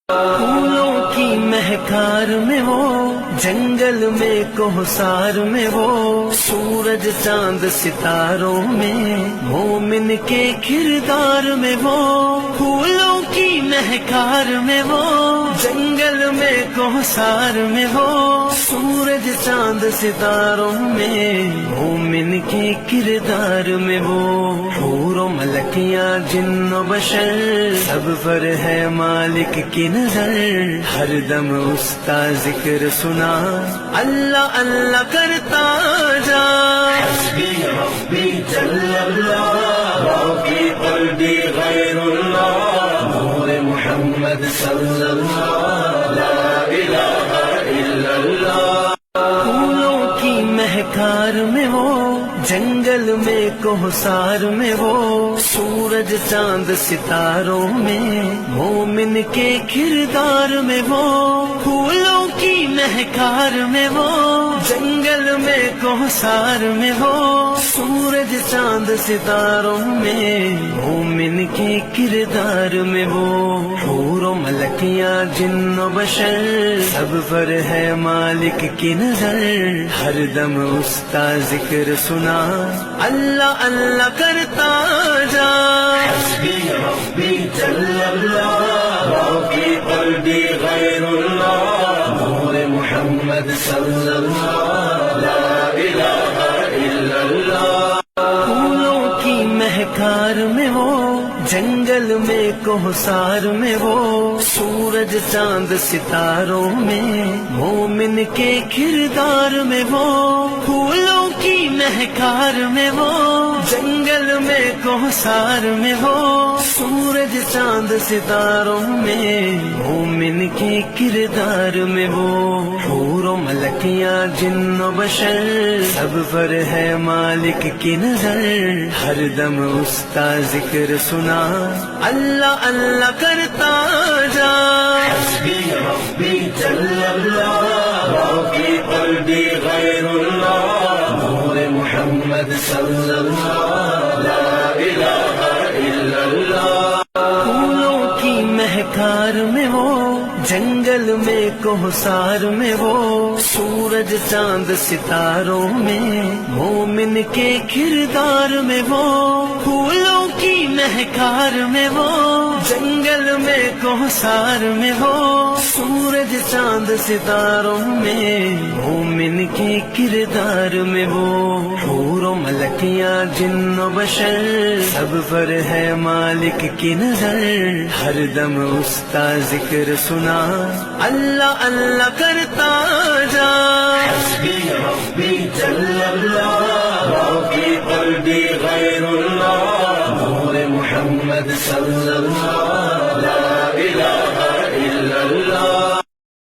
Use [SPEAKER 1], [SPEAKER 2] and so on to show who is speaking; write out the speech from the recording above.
[SPEAKER 1] پھولوں کی مہکار میں وہ، جنگل میں کوہسار میں وہ، سورج چاند ستاروں میں، مومن کے کردار میں وہ، پھولوں کی مہکار میں وہ، جنگل میں کوہسار میں وہ، سورج چاند ستاروں میں، مومن کے کردار میں وہ، حور و ملکیاں جن و بشر، سب پر ہے مالک کی نظر، ہر دم اس کا ذکر سنا، اللہ اللہ کرتا جا، حسبی ربی جل اللہ، باقی قلبی غیر اللہ، نور محمد صلی اللہ، لا الہ الا اللہ۔ پھولوں کی مہکار میں وہ، جنگل میں کوہسار میں وہ، سورج چاند ستاروں میں، مومن کے کردار میں وہ، پھولوں کی مہکار میں وہ، جنگل میں کوہسار میں وہ، سورج چاند ستاروں میں، مومن کے کردار میں وہ، حور و ملکیاں جن و بشر، سب پر ہے مالک کی نظر، ہر دم اس کا ذکر سنا، اللہ اللہ کرتا جا، حسبی ربی جل اللہ، باقی قلبی غیر اللہ، نور محمد صلی اللہ، لا الہ الا اللہ۔ پھولوں کی مہکار میں وہ، جنگل میں کوہسار میں وہ، سورج چاند ستاروں میں، مومن کے کردار میں وہ، پھولوں کی مہکار میں وہ، جنگل میں کوہسار میں وہ، سورج چاند ستاروں میں، مومن کے کردار میں وہ، حور و ملکیاں جن و بشر، سب پر ہے مالک کی نظر، ہر دم اس کا ذکر سنا، اللہ اللہ کرتا جا، حسبی ربی جل اللہ، باقی قلبی غیر اللہ، نور محمد صلی اللہ، لا الہ الا اللہ۔ پھولوں کی مہکار میں وہ، جنگل میں کوہسار میں وہ، سورج چاند ستاروں میں، مومن کے کردار میں وہ، پھولوں کی مہکار میں وہ، جنگل میں کوہسار میں وہ، سورج چاند ستاروں میں، مومن کے کردار میں وہ، حور و ملکیاں جن و بشر، سب پر ہے مالک کی نظر، ہر دم اس کا ذکر سنا، اللہ اللہ کرتا جا، حسبی ربی جل اللہ، باقی قلبی غیر اللہ، نور محمد صلی اللہ، لا الہ الا اللہ۔